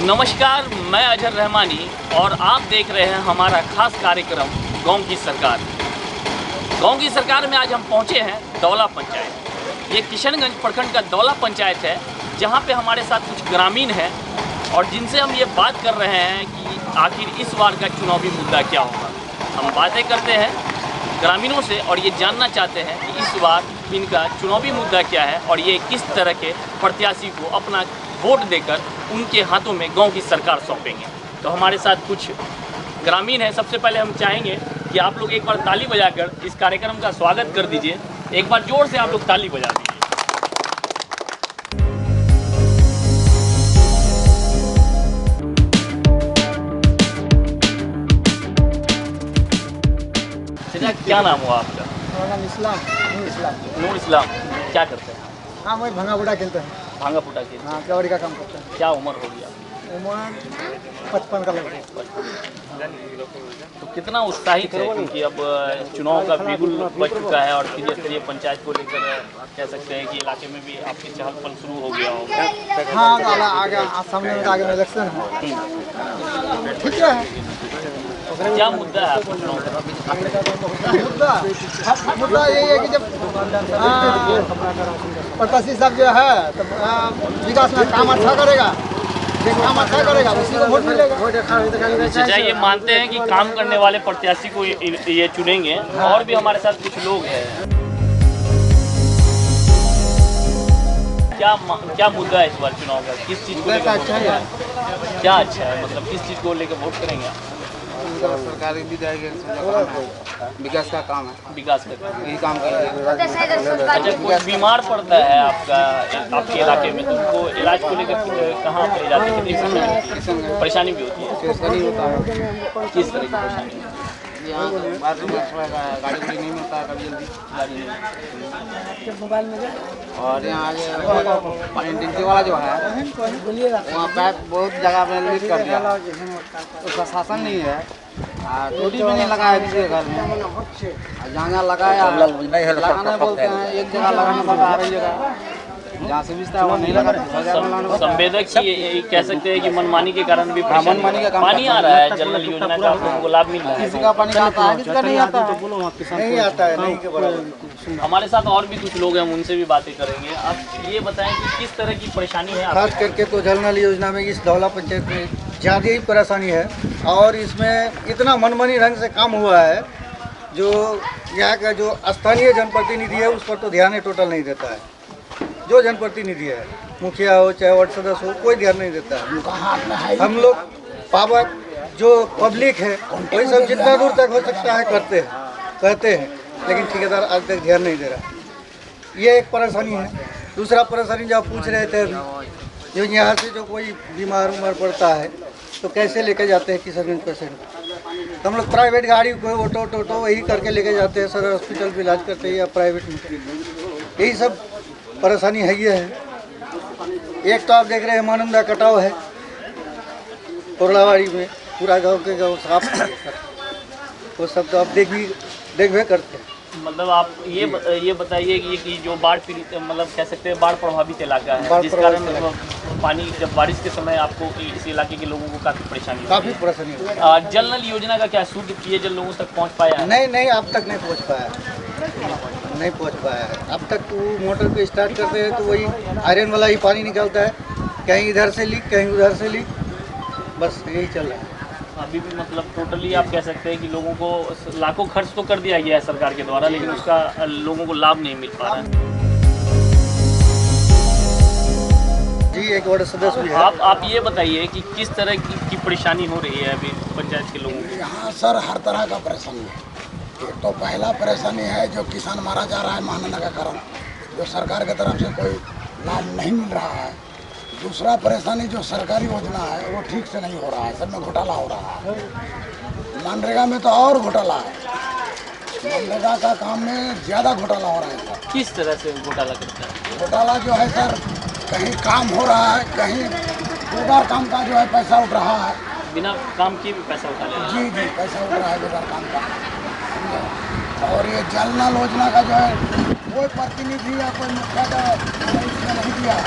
नमस्कार, मैं अजहर रहमानी और आप देख रहे हैं हमारा खास कार्यक्रम गांव की सरकार। गांव की सरकार में आज हम पहुंचे हैं दौला पंचायत। ये किशनगंज प्रखंड का दौला पंचायत है, जहां पे हमारे साथ कुछ ग्रामीण हैं और जिनसे हम ये बात कर रहे हैं कि आखिर इस बार का चुनावी मुद्दा क्या होगा। हम बातें करते हैं ग्रामीणों से और ये जानना चाहते हैं कि इस बार इनका चुनावी मुद्दा क्या है और ये किस तरह के प्रत्याशी को अपना वोट देकर उनके हाथों में गांव की सरकार सौंपेंगे। तो हमारे साथ कुछ ग्रामीण हैं। सबसे पहले हम चाहेंगे कि आप लोग एक बार ताली बजाकर इस कार्यक्रम का स्वागत कर दीजिए। एक बार जोर से आप लोग ताली बजा दीजिए। क्या नाम हुआ आपका? मेरा नाम इस्लाम, नूर इस्लाम। नूर इस्लाम, क्या करते हैं? हाँ, वही भांगा बुढ़ा खेलते हैं। भांगा फूटा के? हाँ, कबड्डी का काम करते हैं। क्या उम्र हो गया? उम्र 55 का लगभग। तो कितना उत्साहित है, क्योंकि अब चुनाव का बिगुल बज चुका है और त्रिस्तरीय पंचायत को लेकर कह सकते हैं कि इलाके में भी आपकी चहल पहल शुरू हो गया होगा। हाँ, आगे सामने में आगे में इलेक्शन है। ठीक है। क्या मुद्दा है आपका चुनाव का? मुद्दा यही है कि जब प्रत्याशी सब जो है तो विकास में काम अच्छा करेगा, काम अच्छा करेगा उसी को वोट मिलेगा। चाचा ये मानते हैं कि काम करने वाले प्रत्याशी को ये चुनेंगे। और भी हमारे साथ कुछ लोग हैं। क्या मुद्दा है इस बार चुनाव का? किस चीज़ को लेकर अच्छा है? क्या अच्छा है, मतलब किस चीज़ को लेकर वोट करेंगे आप? सरकारी विकास का काम है। विकास का काम, यही काम करेंगे। अच्छा, कोई बीमार पड़ता है आपके इलाके में तो उनको इलाज को लेकर कहाँ पे जाते हैं? कितनी परेशानी भी होती है? नहीं होता है। किस तरह की परेशानी? यहाँ बाथरूम में गाड़ी उड़ी नहीं मिलता है, कभी जल्दी गाड़ी नहीं। और यहाँ आगे इंटेंसी वाला जो है वहाँ पाइप बहुत जगह में लीक कर दिया, उसका शासन नहीं है। टूटी भी नहीं लगाया किसी के घर में। जहाँ लगाया लगाना बोलते हैं, एक जगह लगाना पड़ता है, हर जगह जहाँ सुविधा है वहाँ नहीं लगा। संवेदक ही कह सकते हैं कि मनमानी के कारण भी मनमानी का पानी आ रहा है। जल नल योजना का आपको लाभ मिल रहा है? किसी का पानी आता है, किसी का नहीं आता है। नहीं आता है, नहीं के बराबर। हमारे साथ और भी कुछ लोग हैं, उनसे भी बातें करेंगे। आप ये बताएं कि किस तरह की परेशानी है आपको? खास करके तो जल नल योजना में इस दौला पंचायत में ज़्यादा ही परेशानी है और इसमें इतना मनमानी ढंग से काम हुआ है जो यहाँ का जो स्थानीय जनप्रतिनिधि है उस पर तो ध्यान ही टोटल नहीं देता है। जो जनप्रतिनिधि है, मुखिया हो चाहे वार्ड सदस्य हो, कोई ध्यान नहीं देता है। हम लोग पावर जो पब्लिक है वही सब जितना दूर तक हो सकता है कहते हैं, लेकिन ठेकेदार आज तक ध्यान नहीं दे रहा। ये एक परेशानी है। दूसरा परेशानी जो आप पूछ रहे थे अभी, जो यहाँ से जो कोई बीमार उमार पड़ता है तो कैसे लेके जाते हैं किशनगंज पेशेंट? तो हम लोग प्राइवेट गाड़ी कोई ऑटो वही करके लेके जाते हैं, सदर हॉस्पिटल में इलाज करते हैं या प्राइवेट में। यही सब परेशानी है। ये है एक तो आप देख रहे हैं मानंदा कटाव है कोरलावाड़ी में, पूरा गांव के गांव साफ वो सब तो आप देखबे करते हैं। मतलब आप ये बताइए कि जो बाढ़ पीड़ित, मतलब कह सकते हैं बाढ़ प्रभावित इलाका है, जिस कारण पानी जब बारिश के समय आपको इस इलाके के लोगों को काफ़ी परेशानी है। जल नल योजना का क्या शुद्ध पेयजल लोगों तक पहुंच पाया है? नहीं, अब तक नहीं पहुंच पाया है। अब तक वो मोटर को स्टार्ट करते हैं तो वही आयरन वाला ही पानी निकलता है, कहीं इधर से लीक कहीं उधर से लीक, बस यही चल रहा है अभी भी। मतलब टोटली आप कह सकते हैं कि लोगों को लाखों खर्च तो कर दिया गया है सरकार के द्वारा, लेकिन उसका लोगों को लाभ नहीं मिल पा रहा है। जी, एक वार्ड सदस्य भी है। आप ये बताइए कि किस तरह की परेशानी हो रही है अभी पंचायत के लोगों को? यहाँ सर हर तरह का परेशानी है। एक तो पहला परेशानी है जो किसान मारा जा रहा है महानंदा के कारण, जो सरकार की तरफ से कोई लाभ नहीं मिल रहा है। दूसरा परेशानी जो सरकारी योजना है वो ठीक से नहीं हो रहा है, सब में घोटाला हो रहा है। मनरेगा में तो और घोटाला है, मनरेगा का काम में ज़्यादा घोटाला हो रहा है सर। किस तरह से घोटाला करता है? घोटाला जो है सर, कहीं काम हो रहा है, कहीं बेकार काम का जो है पैसा उठ रहा है। बिना काम किए भी पैसा उठा ले रहे हैं। जी पैसा उठ रहा है बेकार काम का। और ये जल नल योजना का जो है कोई प्रतिनिधि या कोई मुखिया का इसमें नहीं दिया है,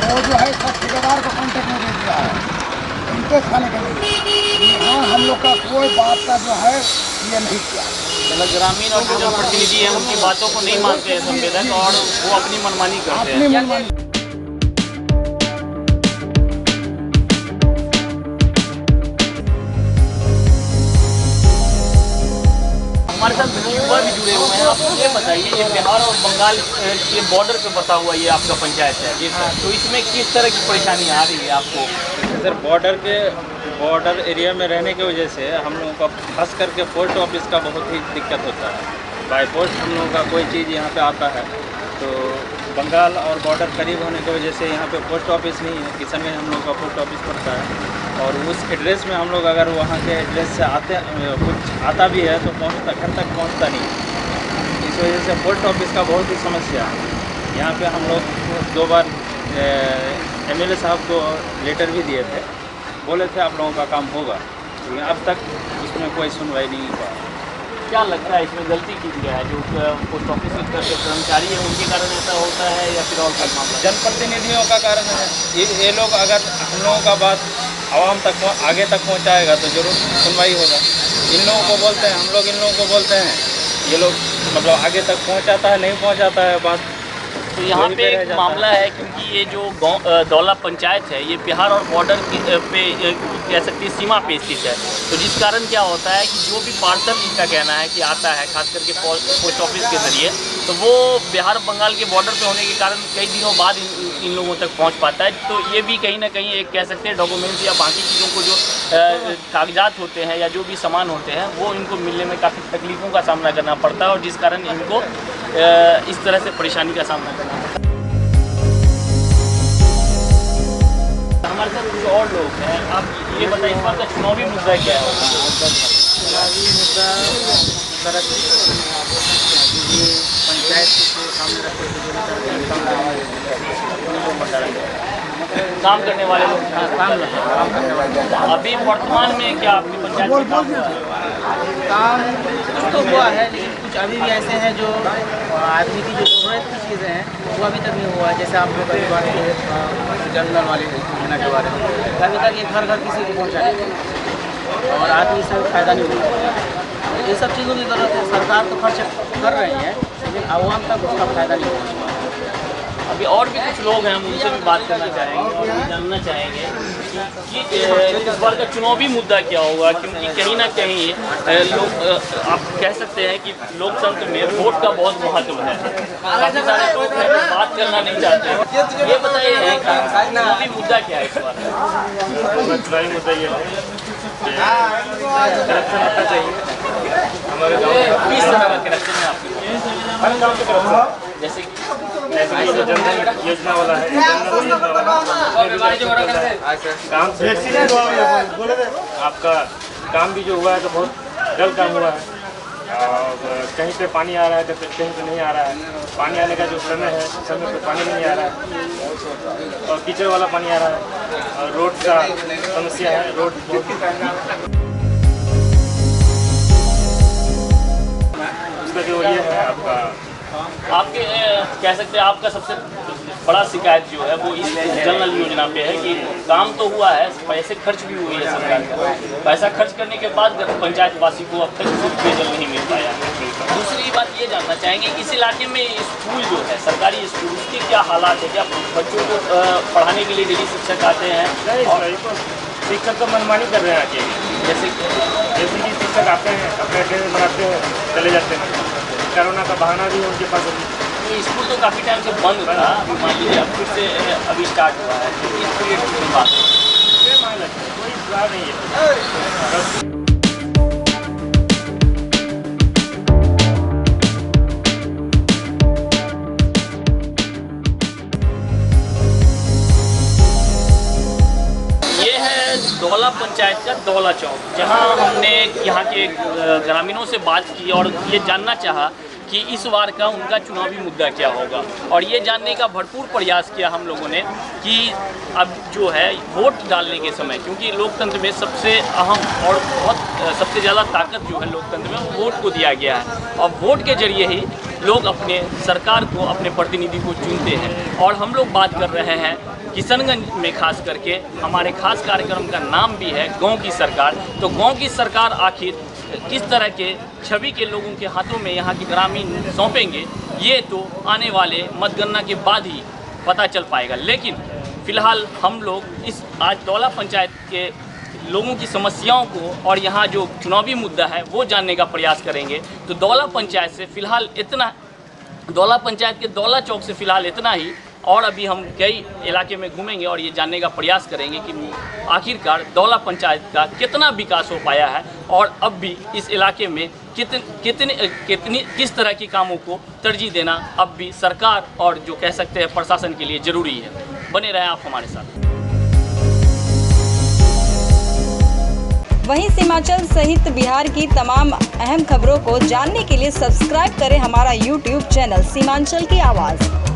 वो जो है सब ठेकेदार को कॉन्टेक्ट में दे दिया है इनके खाने के लिए। यहाँ हम लोग का कोई बात का जो है ये नहीं किया। मतलब ग्रामीण और जो जनप्रतिनिधि हैं उनकी बातों को नहीं मानते हैं संवेदक और वो अपनी मनमानी करते हैं। अपनी मनमानी। हमारे साथ युवा भी जुड़े हुए हैं। आप ये बताइए, ये बिहार और बंगाल के बॉर्डर पे बसा हुआ ये आपका पंचायत है जी सर, तो इसमें किस तरह की परेशानी आ रही है आपको? सर बॉर्डर एरिया में रहने की वजह से हम लोगों का खास करके पोस्ट ऑफिस का बहुत ही दिक्कत होता है। बाय पोस्ट हम लोगों का कोई चीज़ यहाँ पे आता है तो बंगाल और बॉर्डर करीब होने की वजह से यहाँ पे पोस्ट ऑफिस नहीं है, किसी में हम लोग का पोस्ट ऑफिस पड़ता है और उस एड्रेस में हम लोग अगर वहाँ के एड्रेस से कुछ आता भी है तो घर तक पहुँचता नहीं है। इस वजह से पोस्ट ऑफिस का बहुत ही समस्या है। यहाँ पे हम लोग 2 बार MLA साहब को लेटर भी दिए थे, बोले थे आप लोगों का काम होगा, लेकिन अब तक इसमें कोई सुनवाई नहीं हुआ। क्या लगता है इसमें गलती की गया है? जो पोस्ट ऑफिस के तरफ के कर्मचारी हैं उनके कारण ऐसा होता है या फिर और कोई मामला? जनप्रतिनिधियों का कारण है। ये लोग अगर हम लोगों का बात आवाम तक आगे तक पहुंचाएगा तो जरूर सुनवाई होगा। इन लोगों को बोलते हैं, हम लोग इन लोगों को बोलते हैं, ये लोग मतलब आगे तक पहुंचाता है नहीं पहुंचाता है बात। तो यहाँ पे एक मामला है क्योंकि ये जो दौला पंचायत है ये बिहार और बॉर्डर पे कह सकते हैं सीमा पे स्थित है, तो जिस कारण क्या होता है कि जो भी पार्सल इनका कहना है कि आता है खास करके पोस्ट ऑफिस के ज़रिए, तो वो बिहार बंगाल के बॉर्डर पे होने के कारण कई दिनों बाद इन लोगों तक पहुँच पाता है। तो ये भी कहीं ना कहीं एक कह सकते हैं डॉक्यूमेंट्स या बाकी चीज़ों को जो कागजात होते हैं या जो भी सामान होते हैं वो इनको मिलने में काफ़ी तकलीफ़ों का सामना करना पड़ता है और जिस कारण इनको इस तरह से परेशानी का सामना करना पड़ता है। हमारे साथ कुछ और लोग हैं, आप ये बताइए इस बार का चुनावी मुद्दा क्या है? चुनावी मुद्दा पंचायत के सामने रखते काम करने वाले लोग काम करने वाले। अभी वर्तमान में क्या आपकी पंचायत में काम हुआ है? काम कुछ तो हुआ है लेकिन कुछ अभी भी ऐसे हैं जो आदमी की जो ज़रूरत की चीज़ें हैं वो अभी तक नहीं हुआ है। जैसे आप लोग अभी बात करें जनरल वाली योजना के बारे में, अभी तक ये घर किसी को पहुँचा नहीं और आदमी से फ़ायदा नहीं हुआ। ये सब चीज़ों की ज़रूरत है। सरकार तो खर्च कर रही है लेकिन आवाम तक उसका फ़ायदा नहीं पहुँच। अभी और भी कुछ लोग हैं, हम उनसे भी बात करना चाहेंगे और जानना चाहेंगे कि इस बार का चुनावी मुद्दा क्या होगा, क्योंकि कहीं ना कहीं लोग आप कह सकते हैं कि लोकतंत्र में वोट का बहुत महत्व है। काफ़ी सारे लोग हैं जो बात करना नहीं चाहते। ये बताइए चुनावी मुद्दा क्या है इस बार? चुनावी मुद्दा ये है करप्शन हटना चाहिए हमारे गाँव में। किस तरह का करप्शन है आपके? हर गाँव के करप्शन, जैसे जैसे कि जो जनधन योजना वाला है, काम से आपका काम भी जो हुआ है तो बहुत जल्द काम हुआ है। और कहीं पे पानी आ रहा है तो कहीं पे नहीं आ रहा है। पानी आने का जो समय है समय पे पानी नहीं आ रहा है और कीचड़ वाला पानी आ रहा है और रोड का समस्या है। रोड उसका जो ये है आपके कह सकते हैं आपका सबसे बड़ा शिकायत जो है वो इस जल नल योजना पे है कि काम तो हुआ है, पैसे खर्च भी हुए हैं सरकार का, पैसा खर्च करने के बाद पंचायत वासी को अब तक पेयजल नहीं मिल पाया। दूसरी बात ये जानना चाहेंगे इस इलाके में स्कूल जो है सरकारी स्कूल उसके क्या हालात है? क्या बच्चों को पढ़ाने के लिए डेली शिक्षक आते हैं? और शिक्षक तो मनमानी कर रहे हैं आके, जैसे कि शिक्षक आते हैं अपने अटेंडेंस बनाते हैं चले जाते हैं। कोरोना का बहाना भी है उनके पास। ये स्कूल तो काफ़ी टाइम से बंद था, मान लीजिए अब फिर से अभी स्टार्ट हुआ है, तो इस पीरियड की बात कोई सुधार नहीं है। दौला पंचायत का दौला चौक, जहां हमने यहाँ के ग्रामीणों से बात की और ये जानना चाहा कि इस बार का उनका चुनावी मुद्दा क्या होगा, और ये जानने का भरपूर प्रयास किया हम लोगों ने कि अब जो है वोट डालने के समय, क्योंकि लोकतंत्र में सबसे अहम और सबसे ज़्यादा ताकत जो है लोकतंत्र में वो वोट को दिया गया है, और वोट के जरिए ही लोग अपने सरकार को, अपने प्रतिनिधि को चुनते हैं। और हम लोग बात कर रहे हैं किशनगंज में, खास करके हमारे खास कार्यक्रम का नाम भी है गांव की सरकार। तो गांव की सरकार आखिर किस तरह के छवि के लोगों के हाथों में यहाँ के ग्रामीण सौंपेंगे, ये तो आने वाले मतगणना के बाद ही पता चल पाएगा। लेकिन फ़िलहाल हम लोग इस आज दौला पंचायत के लोगों की समस्याओं को और यहाँ जो चुनावी मुद्दा है वो जानने का प्रयास करेंगे। तो दौला पंचायत से फ़िलहाल इतना, दौला पंचायत के दौला चौक से फ़िलहाल इतना ही, और अभी हम कई इलाके में घूमेंगे और ये जानने का प्रयास करेंगे कि आखिरकार दौला पंचायत का कितना विकास हो पाया है, और अब भी इस इलाके में किस तरह के कामों को तरजीह देना अब भी सरकार और जो कह सकते हैं प्रशासन के लिए ज़रूरी है। बने रहें आप हमारे साथ। वहीं सीमांचल सहित बिहार की तमाम अहम खबरों को जानने के लिए सब्सक्राइब करें हमारा YouTube चैनल सीमांचल की आवाज़।